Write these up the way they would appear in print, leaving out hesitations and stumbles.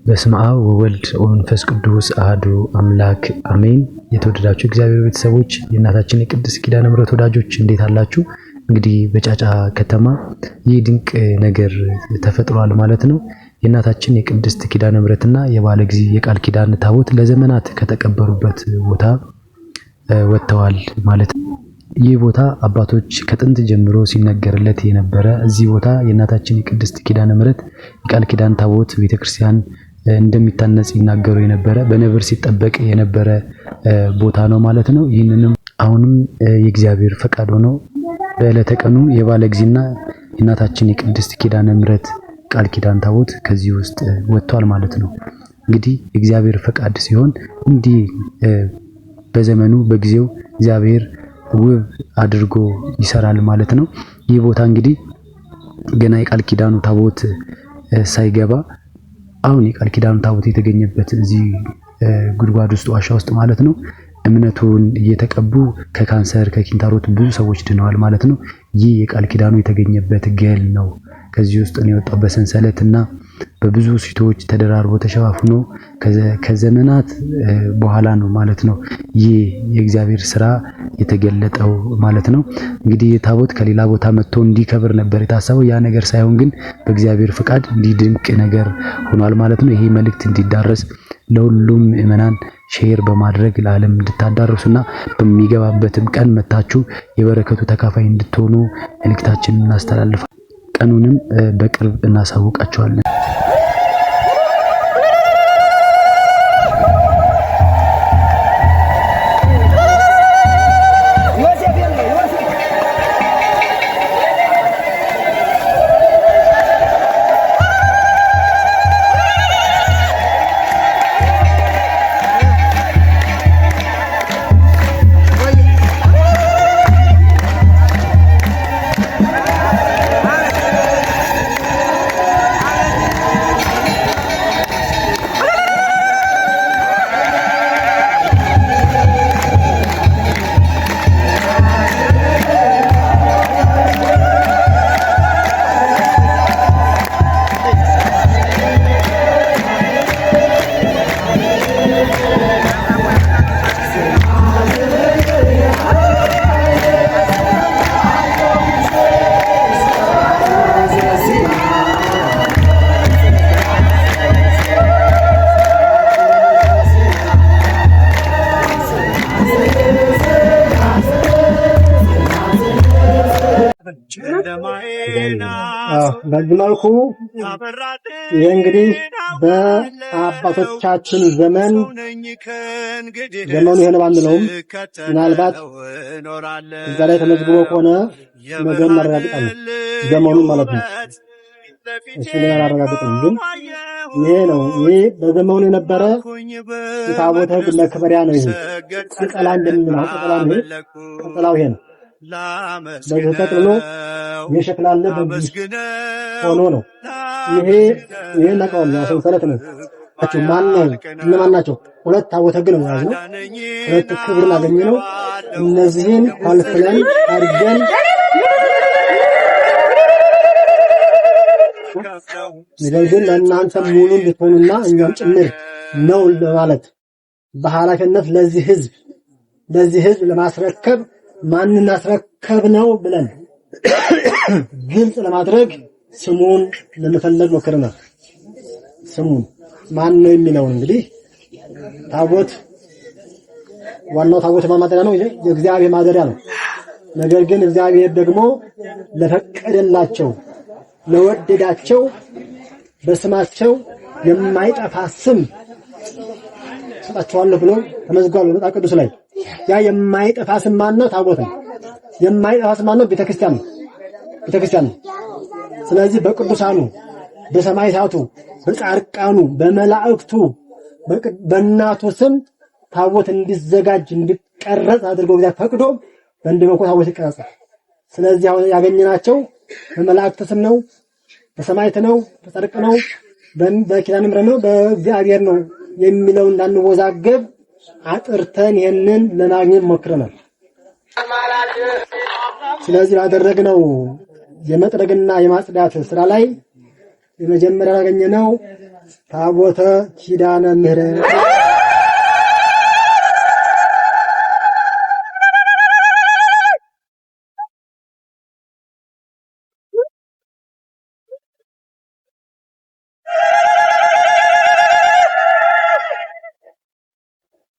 በስመ አብ ወወልድ ወመንፈስ ቅዱስ አሐዱ አምላክ አሜን። የተወደዳችሁ እግዚአብሔር ቤተሰቦች የእናታችን የቅድስት ኪዳነ ምሕረት ወዳጆች እንዴት አላችሁ? እንግዲህ በጫጫ ከተማ ይህ ድንቅ ነገር ተፈጥሯል ማለት ነው። የእናታችን የቅድስት ኪዳነ ምሕረትና የባለ ጊዜ የቃል ኪዳን ታቦት ለዘመናት ከተቀበሩበት ቦታ ወጥተዋል ማለት ነው። ይህ ቦታ አባቶች ከጥንት ጀምሮ ሲነገርለት የነበረ እዚህ ቦታ የእናታችን የቅድስት ኪዳነ ምሕረት የቃል ኪዳን ታቦት ቤተክርስቲያን እንደሚታነጽ ይናገሩ የነበረ በነብር ሲጠበቅ የነበረ ቦታ ነው ማለት ነው። ይህንንም አሁንም የእግዚአብሔር ፈቃድ ሆኖ በዕለተ ቀኑ የባለ ጊዜና የእናታችን የቅድስት ኪዳነ ምሕረት ቃል ኪዳን ታቦት ከዚህ ውስጥ ወጥቷል ማለት ነው። እንግዲህ የእግዚአብሔር ፈቃድ ሲሆን እንዲህ በዘመኑ በጊዜው እግዚአብሔር ውብ አድርጎ ይሰራል ማለት ነው። ይህ ቦታ እንግዲህ ገና የቃል ኪዳኑ ታቦት ሳይገባ አሁን የቃል ኪዳኑ ታቦት የተገኘበት እዚህ ጉድጓድ ውስጥ ዋሻ ውስጥ ማለት ነው እምነቱን እየተቀቡ ከካንሰር ከኪንታሮት ብዙ ሰዎች ድነዋል ማለት ነው። ይህ የቃል ኪዳኑ የተገኘበት ገል ነው። ከዚህ ውስጥ ነው የወጣው በሰንሰለትና በብዙ ሴቶች ተደራርቦ ተሸፋፍኖ ከዘመናት በኋላ ነው ማለት ነው ይህ የእግዚአብሔር ስራ የተገለጠው ማለት ነው። እንግዲህ የታቦት ከሌላ ቦታ መጥቶ እንዲከብር ነበር የታሰበው። ያ ነገር ሳይሆን ግን በእግዚአብሔር ፍቃድ እንዲህ ድንቅ ነገር ሆኗል ማለት ነው። ይሄ መልእክት እንዲዳረስ ለሁሉም ምእመናን ሼር በማድረግ ለዓለም እንድታዳርሱና በሚገባበትም ቀን መታችሁ የበረከቱ ተካፋይ እንድትሆኑ መልእክታችንን እናስተላልፋለን። ቀኑንም በቅርብ እናሳውቃቸዋለን። በዚህ መልኩ ይሄ እንግዲህ በአባቶቻችን ዘመኑ ይሄን ባንለውም ምናልባት እዛ ላይ ተመዝግቦ ከሆነ ነገር እናረጋግጣለን ዘመኑ ማለት ነው። እሱ ላይ እናረጋግጣለን። ግን ይሄ ነው ይሄ በዘመኑ የነበረ የታቦተ ሕግ መክበሪያ ነው። ይሄ ቅጠላ እንደምንለው ቅጠላው ይሄ ነው። በዚህ ተጥሎ የሸክላለ በዚህ ሆኖ ነው። ይሄ ነቀውና ሰንሰለት ነው። እነማን ናቸው? ሁለት ታቦተ ሕግ ነው ያዝነው። ሁለት ክብርን አገኘነው። እነዚህን ካልፍለን አድርገን ነገር ግን ለእናንተ ሙሉ እንድትሆኑና እኛም ጭምር ነው ለማለት በኃላፊነት ለዚህ ህዝብ ለማስረከብ ማንን አስረከብ ነው ብለን ግልጽ ለማድረግ ስሙን ለመፈለግ ሞክረናል። ስሙን ማን ነው የሚለውን እንግዲህ ታቦት ዋናው ታቦት ማደሪያ ነው። የእግዚአብሔር ማደሪያ ነው። ነገር ግን እግዚአብሔር ደግሞ ለፈቀደላቸው ለወደዳቸው በስማቸው የማይጠፋ ስም ሰጣቸዋለሁ ብሎ ተመዝግቧል በመጽሐፍ ቅዱስ ላይ። ያ የማይጠፋ ስም ማን ነው? ታቦት ነው። የማይጠፋ ስም ማን ነው? ቤተክርስቲያን ነው። ስለዚህ በቅዱሳኑ በሰማዕታቱ በጻድቃኑ በመላእክቱ በእናቱ ስም ታቦት እንዲዘጋጅ እንዲቀረጽ አድርጎ እግዚአብሔር ፈቅዶ በእንደመኮ ታቦት ይቀረጻል። ስለዚህ አሁን ያገኘናቸው በመላእክት ስም ነው፣ በሰማዕት ነው፣ በጻድቅ ነው፣ በኪዳነ ምሕረት ነው፣ በእግዚአብሔር ነው የሚለው እንዳንወዛገብ አጥርተን ይሄንን ለማግኘት ሞክረናል። ስለዚህ ባደረግነው የመጥረግና የማጽዳት ስራ ላይ የመጀመሪያ ያገኘነው ታቦተ ኪዳነ ምሕረት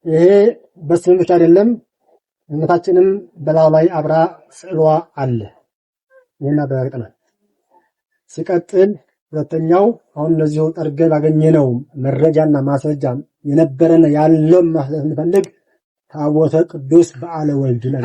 ይሄ በስም ብቻ አይደለም፣ እመቤታችንም በላዩ ላይ አብራ ስዕሏ አለ። ይሄን አረጋግጠናል። ሲቀጥል ሁለተኛው አሁን እነዚሁ ጠርገን ባገኘነው መረጃና ማስረጃ የነበረን ያለው ማስረጃ ስንፈልግ ታቦተ ቅዱስ በዓለ ወልድ ነው።